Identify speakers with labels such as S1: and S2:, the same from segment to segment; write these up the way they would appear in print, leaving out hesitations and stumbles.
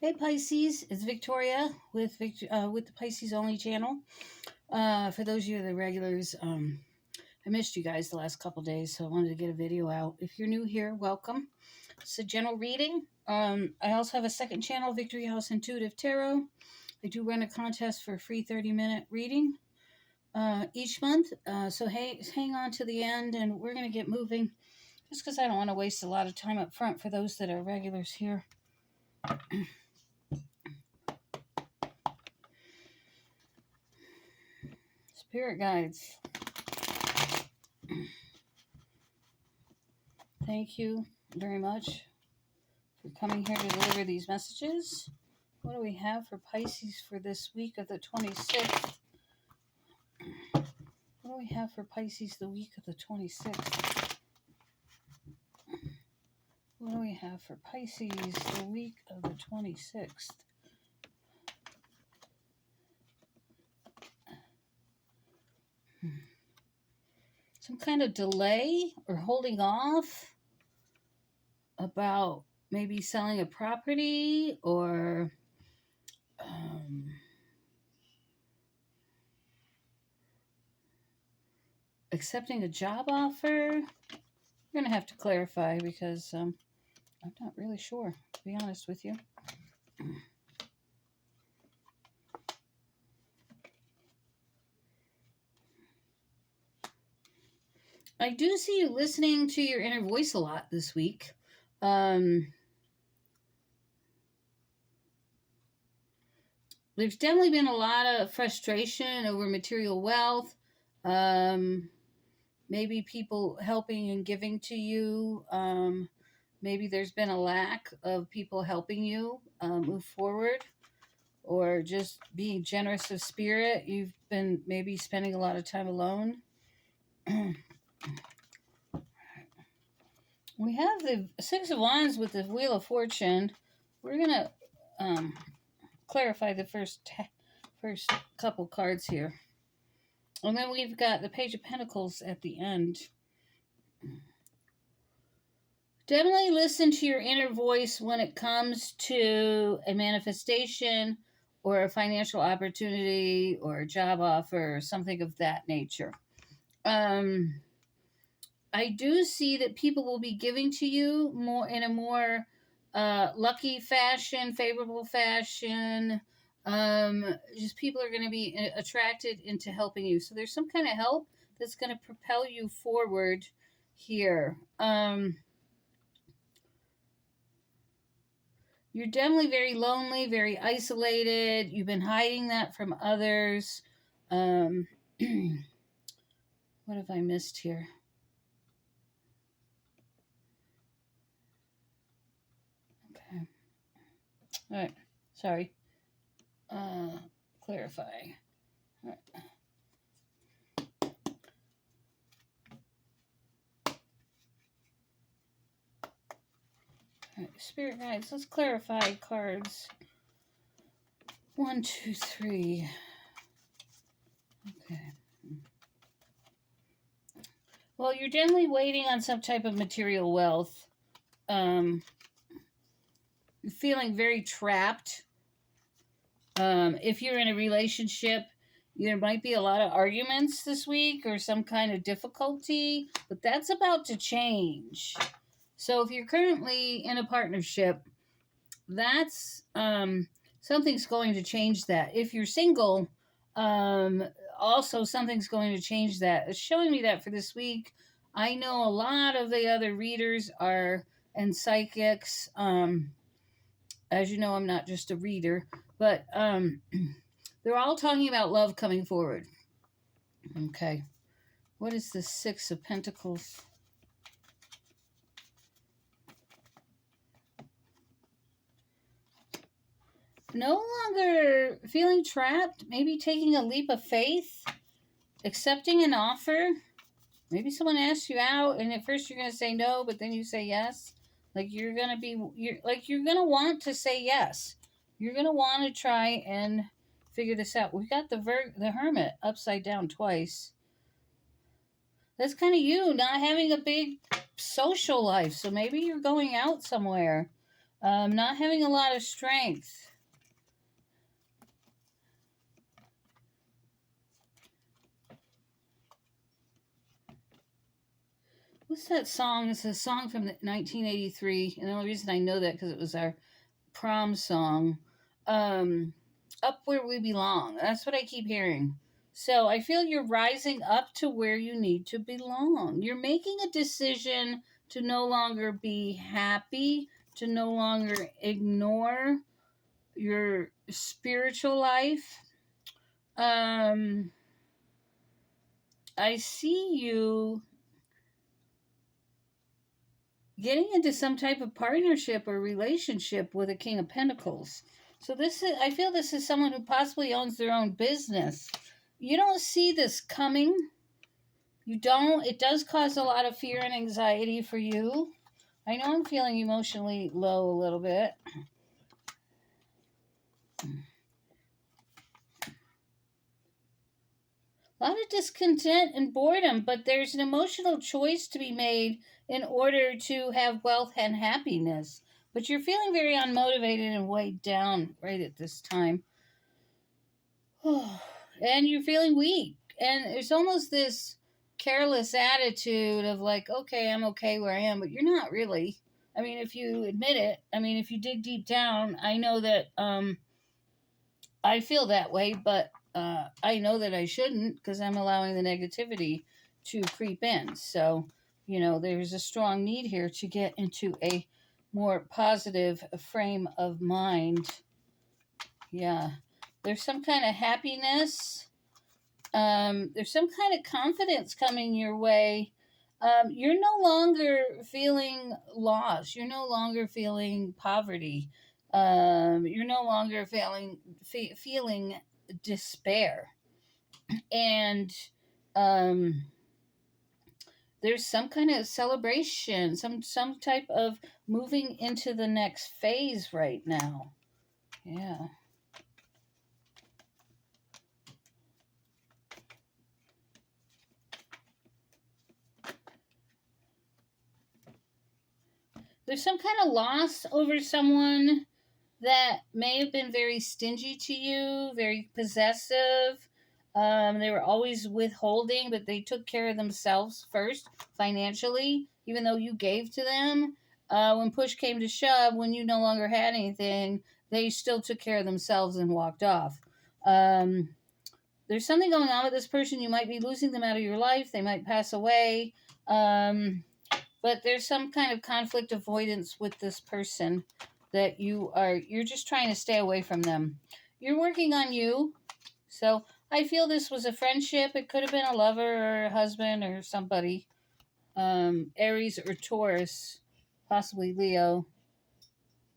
S1: Hey Pisces, it's Victoria with with the Pisces Only channel. For those of you the regulars, I missed you guys the last couple days, so I wanted to get a video out. If you're new here, welcome. It's a general reading. I also have a second channel, Victory House Intuitive Tarot. I do run a contest for a free 30-minute reading each month. So hey, hang on to the end, and we're gonna get moving. Just because I don't want to waste a lot of time up front for those that are regulars here. Spirit guides, thank you very much for coming here to deliver these messages. What do we have for Pisces for this week of the 26th? What do we have for Pisces the week of the 26th? What do we have for Pisces the week of the 26th? Some kind of delay or holding off about maybe selling a property or accepting a job offer. I'm going to have to clarify because I'm not really sure, to be honest with you. I do see you listening to your inner voice a lot this week. There's definitely been a lot of frustration over material wealth. Maybe people helping and giving to you. Maybe there's been a lack of people helping you move forward, or just being generous of spirit. You've been maybe spending a lot of time alone. We have the Six of Wands with the Wheel of Fortune. We're going to clarify the first couple cards here. And then we've got the Page of Pentacles at the end. Definitely listen to your inner voice when it comes to a manifestation or a financial opportunity or a job offer or something of that nature. I do see that people will be giving to you more in a more lucky fashion, favorable fashion. Just people are going to be attracted into helping you. So there's some kind of help that's going to propel you forward here. You're definitely very lonely, very isolated. You've been hiding that from others. What have I missed here? Okay. All right. Sorry. Clarify. All right. All right. Spirit guides, let's clarify cards. 1, 2, 3. Okay. Well, you're definitely waiting on some type of material wealth. You're feeling very trapped. If you're in a relationship, there might be a lot of arguments this week or some kind of difficulty, but that's about to change. So if you're currently in a partnership, that's something's going to change that. If you're single, also something's going to change that. It's showing me that for this week. I know a lot of the other readers are and psychics. As you know, I'm not just a reader, but they're all talking about love coming forward. Okay. What is the Six of Pentacles? No longer feeling trapped, maybe taking a leap of faith, accepting an offer. Maybe someone asks you out and at first you're going to say no, but then you say yes. Like you're going to want to say yes. You're going to want to try and figure this out. We've got the Hermit upside down twice. That's kind of you not having a big social life. So maybe you're going out somewhere. Not having a lot of strength. What's that song? It's a song from 1983. And the only reason I know that because it was our prom song. Um, Up Where We Belong. That's what I keep hearing. So I feel you're rising up to where you need to belong. You're making a decision to no longer be happy, to no longer ignore your spiritual life. Um, I see you getting into some type of partnership or relationship with a King of Pentacles. So I feel this is someone who possibly owns their own business. You don't see this coming. You don't. It does cause a lot of fear and anxiety for you. I know I'm feeling emotionally low a little bit. A lot of discontent and boredom, but there's an emotional choice to be made in order to have wealth and happiness. But you're feeling very unmotivated and weighed down right at this time. And you're feeling weak. And there's almost this careless attitude of like, okay, I'm okay where I am, but you're not really. I mean, if you admit it, I mean, if you dig deep down, I know that I feel that way, but I know that I shouldn't because I'm allowing the negativity to creep in. So, there's a strong need here to get into a more positive frame of mind. Yeah. There's some kind of happiness. There's some kind of confidence coming your way. You're no longer feeling lost. You're no longer feeling poverty. You're no longer feeling despair. And there's some kind of celebration, some type of moving into the next phase right now. Yeah. There's some kind of loss over someone that may have been very stingy to you, very possessive. They were always withholding, but they took care of themselves first financially, even though you gave to them. When push came to shove, when you no longer had anything, they still took care of themselves and walked off. Um, there's something going on with this person. You might be losing them out of your life. They might pass away. But there's some kind of conflict avoidance with this person that you're just trying to stay away from them. You're working on you. So I feel this was a friendship. It could have been a lover or a husband or somebody. Aries or Taurus, possibly Leo.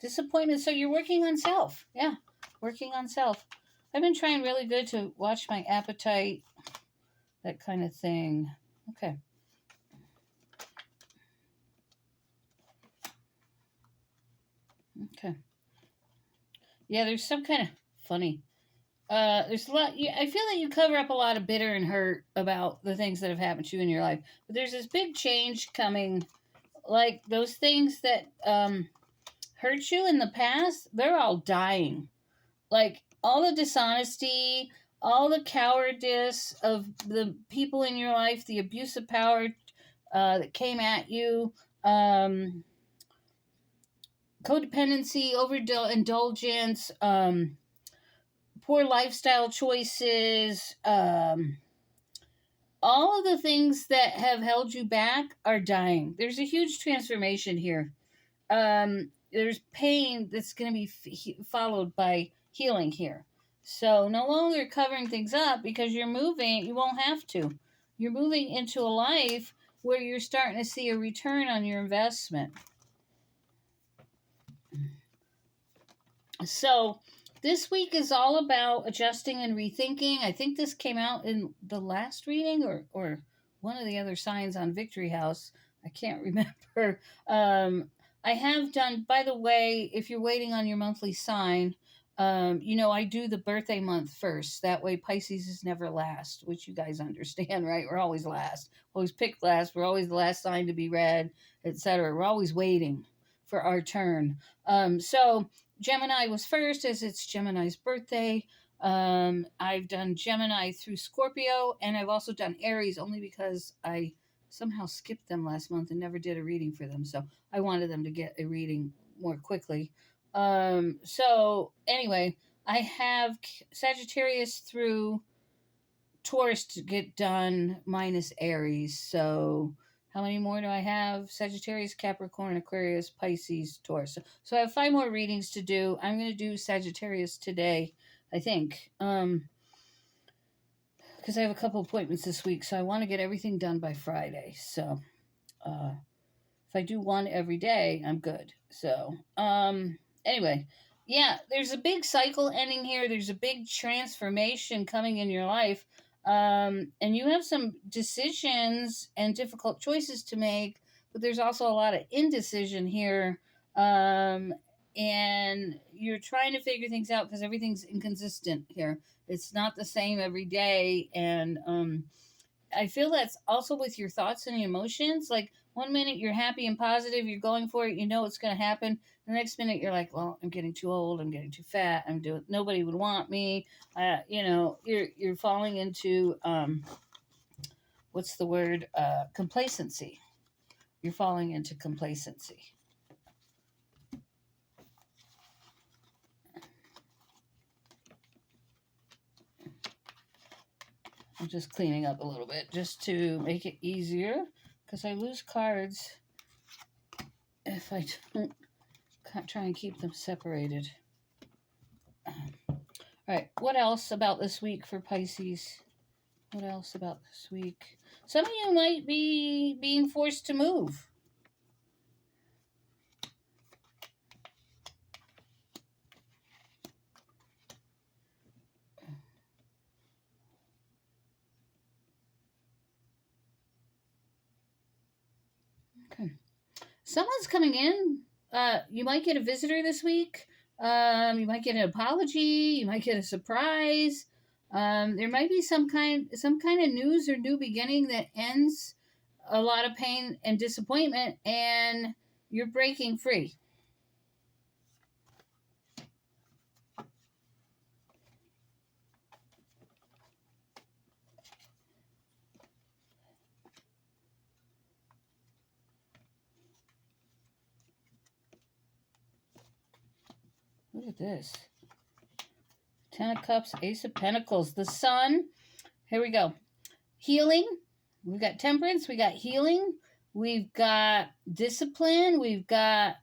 S1: Disappointment. So you're working on self. Yeah, working on self. I've been trying really good to watch my appetite, that kind of thing. Okay. Okay. Yeah, there's some kind of funny. There's a lot. I feel that you cover up a lot of bitter and hurt about the things that have happened to you in your life. But there's this big change coming. Like those things that hurt you in the past, they're all dying. Like all the dishonesty, all the cowardice of the people in your life, the abuse of power that came at you. Codependency, overindulgence, poor lifestyle choices, all of the things that have held you back are dying. There's a huge transformation here. There's pain that's going to be followed by healing here. So no longer covering things up because you're moving. You won't have to. You're moving into a life where you're starting to see a return on your investment. So this week is all about adjusting and rethinking. I think this came out in the last reading or one of the other signs on Victory House. I can't remember. I have done, by the way, if you're waiting on your monthly sign, I do the birthday month first. That way Pisces is never last, which you guys understand, right? We're always last. Always picked last. We're always the last sign to be read, etc. We're always waiting. for our turn. So Gemini was first, as it's Gemini's birthday. I've done Gemini through Scorpio, and I've also done Aries only because I somehow skipped them last month and never did a reading for them. So I wanted them to get a reading more quickly. So anyway, I have Sagittarius through Taurus to get done minus Aries. So how many more do I have? Sagittarius, Capricorn, Aquarius, Pisces, Taurus. So I have 5 more readings to do. I'm going to do Sagittarius today, I think. Because I have a couple appointments this week, so I want to get everything done by Friday. So if I do one every day, I'm good. So anyway, yeah, there's a big cycle ending here. There's a big transformation coming in your life. And you have some decisions and difficult choices to make, but there's also a lot of indecision here. And you're trying to figure things out because everything's inconsistent here. It's not the same every day. And I feel that's also with your thoughts and emotions. Like, one minute you're happy and positive, you're going for it, you know it's going to happen. The next minute you're like, well, I'm getting too old, I'm getting too fat, nobody would want me. You're falling into what's the word? Complacency. You're falling into complacency. I'm just cleaning up a little bit just to make it easier because I lose cards if I don't try and keep them separated. All right, what else about this week for Pisces? What else about this week? Some of you might be being forced to move. Okay. Someone's coming in. You might get a visitor this week. You might get an apology. You might get a surprise. There might be some kind of news or new beginning that ends a lot of pain and disappointment, and you're breaking free. Look at this. 10 of Cups, Ace of Pentacles, the Sun. Here we go. Healing. We've got temperance. We got healing. We've got discipline. We've got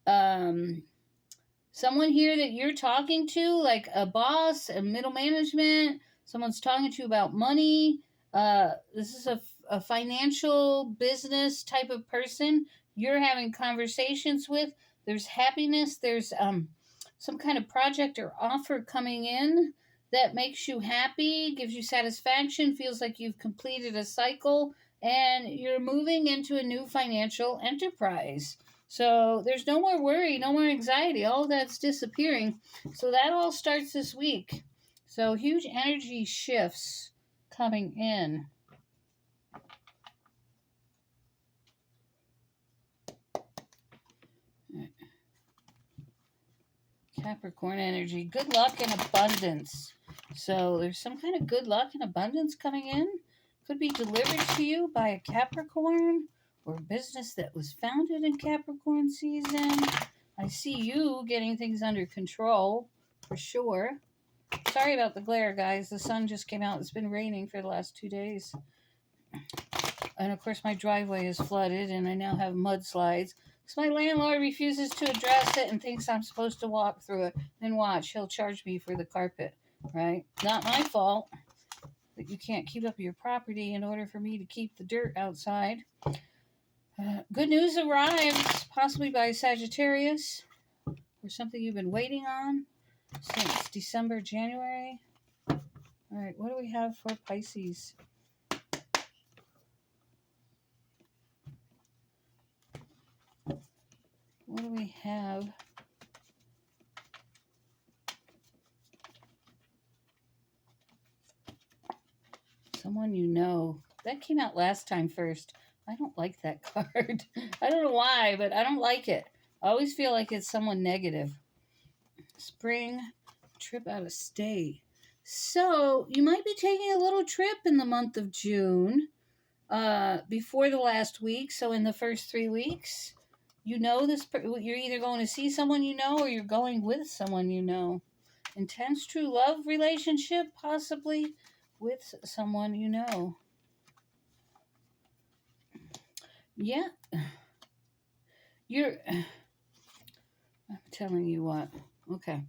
S1: someone here that you're talking to, like a boss, a middle management. Someone's talking to you about money. This is a financial business type of person you're having conversations with. There's happiness. There's some kind of project or offer coming in that makes you happy, gives you satisfaction, feels like you've completed a cycle, and you're moving into a new financial enterprise. So there's no more worry, no more anxiety. All that's disappearing. So that all starts this week. So huge energy shifts coming in. Capricorn energy, good luck and abundance. So there's some kind of good luck and abundance coming in. Could be delivered to you by a Capricorn or a business that was founded in Capricorn season. I see you getting things under control for sure. Sorry about the glare, guys. The sun just came out. It's been raining for the last 2 days. And of course my driveway is flooded and I now have mudslides. So my landlord refuses to address it and thinks I'm supposed to walk through it. And watch, he'll charge me for the carpet, right? Not my fault that you can't keep up your property in order for me to keep the dirt outside. Good news arrives, possibly by Sagittarius, or something you've been waiting on since December, January. All right, what do we have for Pisces? What do we have? Someone you know. That came out last time first. I don't like that card. I don't know why, but I don't like it. I always feel like it's someone negative. Spring trip out of state. So you might be taking a little trip in the month of June, before the last week. So in the first 3 weeks, you know this. You're either going to see someone you know, or you're going with someone you know. Intense true love relationship, possibly with someone you know. Yeah, you're. I'm telling you what. Okay.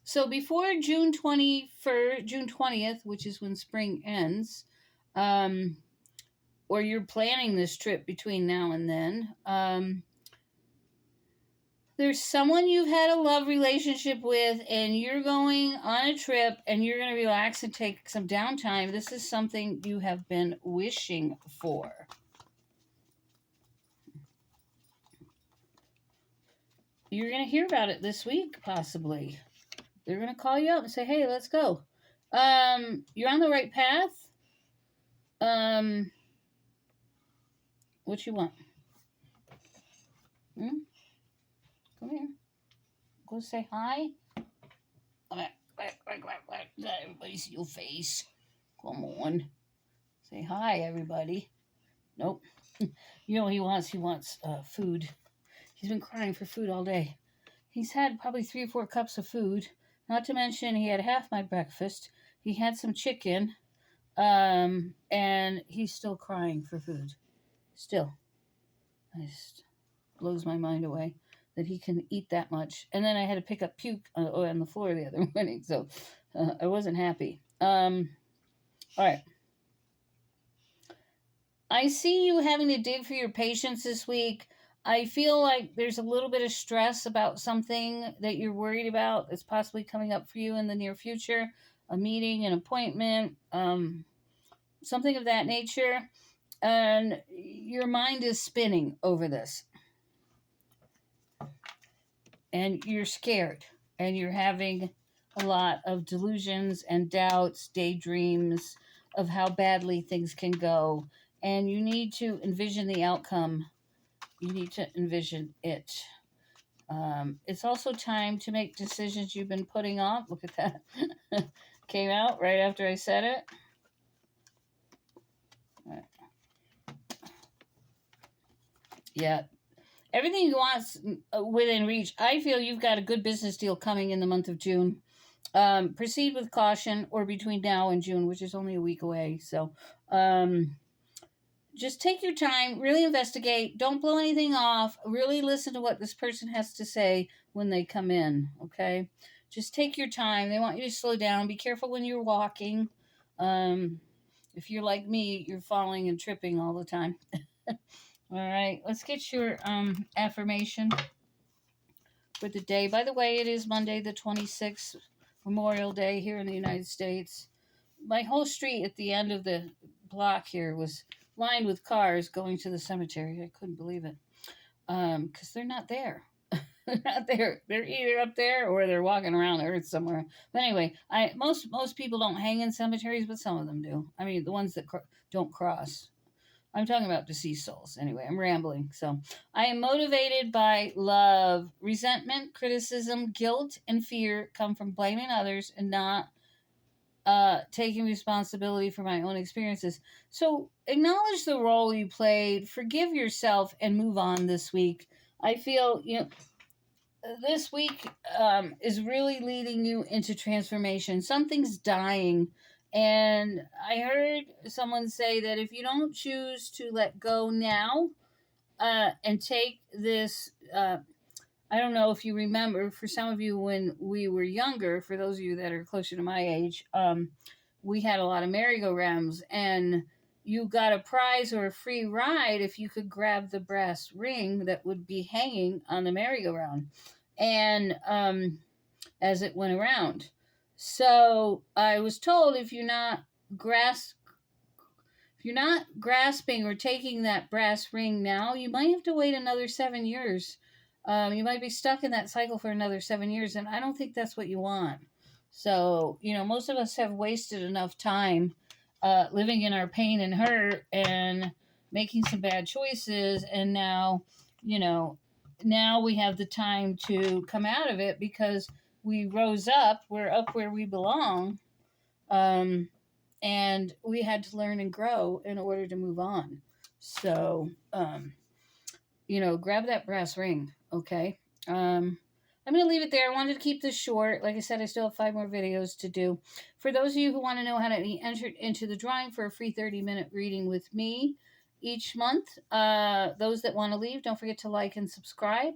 S1: So before June 20th, which is when spring ends, um, or you're planning this trip between now and then, there's someone you've had a love relationship with, and you're going on a trip, and you're going to relax and take some downtime. This is something you have been wishing for. You're going to hear about it this week, possibly. They're going to call you up and say, hey, let's go. You're on the right path. What you want? Hmm? Come here. Go say hi. Let everybody see your face. Come on. Say hi, everybody. Nope. You know what he wants? He wants food. He's been crying for food all day. He's had probably 3 or 4 cups of food. Not to mention he had half my breakfast. He had some chicken. And he's still crying for food. Still. It just blows my mind away that he can eat that much. And then I had to pick up puke on the floor the other morning, so I wasn't happy. All right. I see you having to dig for your patience this week. I feel like there's a little bit of stress about something that you're worried about that's possibly coming up for you in the near future, a meeting, an appointment, something of that nature. And your mind is spinning over this. And you're scared. And you're having a lot of delusions and doubts, daydreams of how badly things can go. And you need to envision the outcome. You need to envision it. It's also time to make decisions you've been putting off. Look at that. Came out right after I said it. All right. Yeah. Everything you want within reach. I feel you've got a good business deal coming in the month of June. Proceed with caution, or between now and June, which is only a week away. So just take your time, really investigate. Don't blow anything off. Really listen to what this person has to say when they come in, okay? Just take your time. They want you to slow down. Be careful when you're walking. If you're like me, you're falling and tripping all the time. All right, let's get your affirmation for the day. By the way, it is Monday the 26th, Memorial Day here in the United States. My whole street at the end of the block here was lined with cars going to the cemetery. I couldn't believe it, because they're not there. They're not there. They're either up there or they're walking around the earth somewhere. But anyway, most people don't hang in cemeteries, but some of them do. I mean, the ones that don't cross. I'm talking about deceased souls. Anyway, I'm rambling. So, I am motivated by love. Resentment, criticism, guilt, and fear come from blaming others and not taking responsibility for my own experiences. So, acknowledge the role you played, forgive yourself, and move on this week. I feel, this week is really leading you into transformation. Something's dying. And I heard someone say that if you don't choose to let go now and take this, I don't know if you remember, for some of you when we were younger, for those of you that are closer to my age, we had a lot of merry-go-rounds, and you got a prize or a free ride if you could grab the brass ring that would be hanging on the merry-go-round. And as it went around. So I was told if you're not grasping or taking that brass ring now, you might have to wait another 7 years. You might be stuck in that cycle for another 7 years, and I don't think that's what you want. So, most of us have wasted enough time living in our pain and hurt and making some bad choices, and now, now we have the time to come out of it because we rose up. We're up where we belong. And we had to learn and grow in order to move on. So, grab that brass ring, okay? I'm going to leave it there. I wanted to keep this short. Like I said, I still have 5 more videos to do. For those of you who want to know how to be entered into the drawing for a free 30-minute reading with me each month, those that want to leave, don't forget to like and subscribe.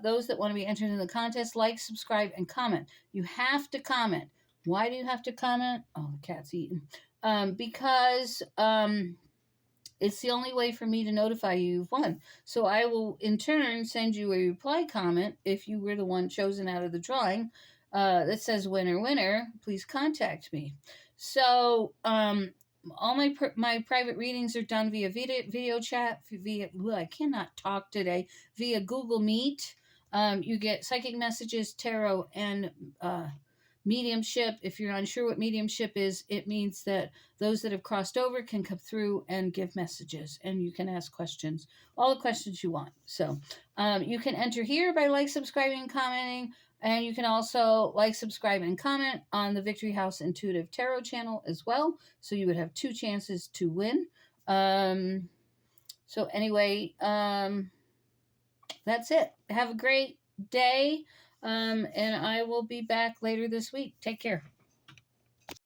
S1: Those that want to be entered in the contest, like, subscribe, and comment. You have to comment. Why do you have to comment? Oh, the cat's eating. Because it's the only way for me to notify you you've won. So I will, in turn, send you a reply comment if you were the one chosen out of the drawing that says winner, winner, please contact me. So all my private readings are done via video chat, I cannot talk today, via Google Meet. You get psychic messages, tarot, and mediumship. If you're unsure what mediumship is, it means that those that have crossed over can come through and give messages, and you can ask questions, all the questions you want. So you can enter here by like, subscribing, and commenting, and you can also like, subscribe, and comment on the Victory House Intuitive Tarot channel as well, so you would have 2 chances to win. So anyway, that's it. Have a great day. And I will be back later this week. Take care.